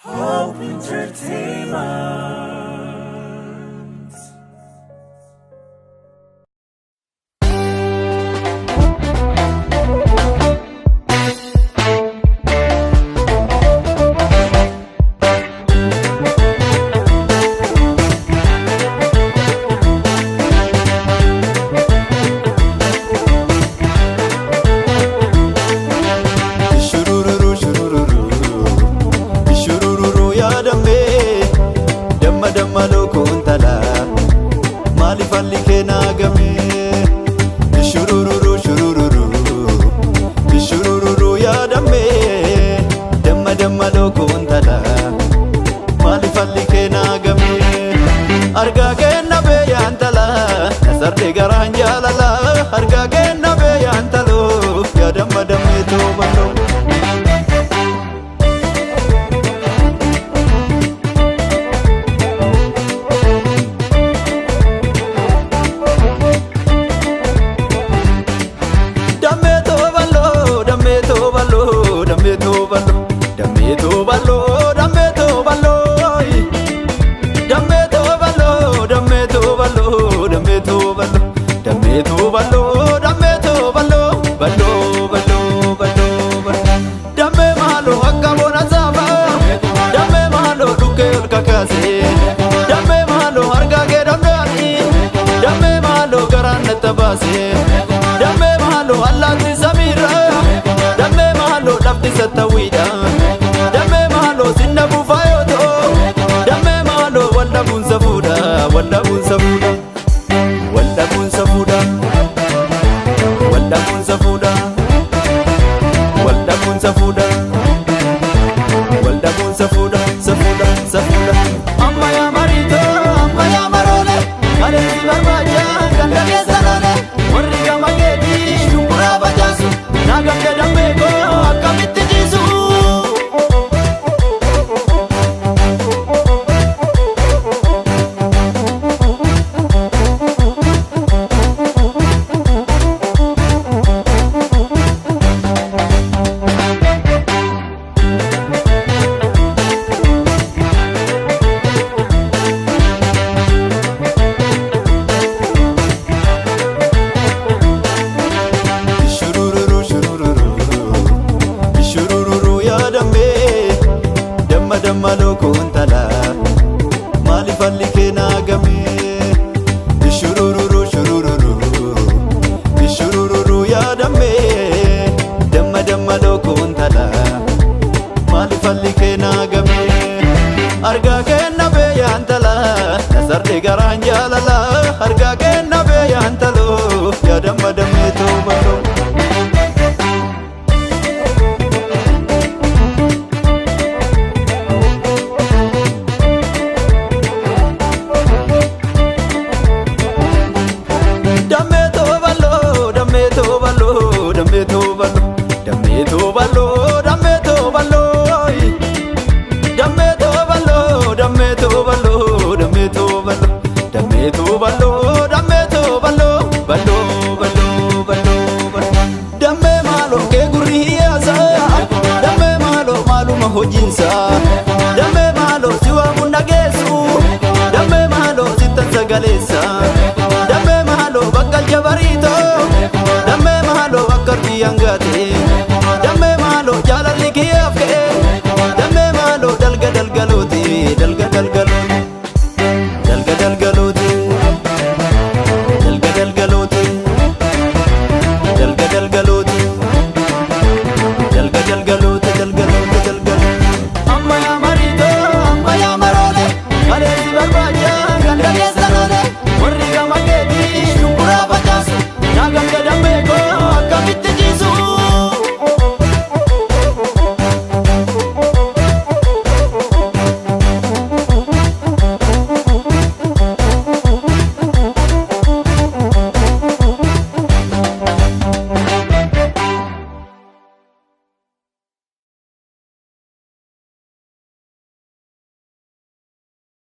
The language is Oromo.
Hope Entertainment. Damma loko untala mali falli kena game shurururu shurururu shurururu ya damme damma loko untala mali falli kena game arga kenna be ya antala nasarde garan jalala arga kenna be ya antalo ya damma damme to bando Damme malo harga ke damdani damme malo garanna tabase damme malo allati samira damme malo lafti satawida damme malo sinnabu fayoto damme malo walla bun safuda walla bun safuda walla bun safuda walla bun safuda walla bun safuda walla bun safuda safuda safuda amma ya marito amma ya marole kale barbaja kanda kesanale warriga mageti shukura bajasu nagamde dambego akamitti jisu damma loko untala mali falli kena game shurururu shurururu shurururu ya damme damma loko untala mali falli kena game arga kenna be ya antala nasarde garan jalala arga kenna be ya antalo ya damma damme to bando hojinsa damme malo siwa munagesu damme malo sitta sagalesa damme malo bakal jabarito damme malo bakarti angate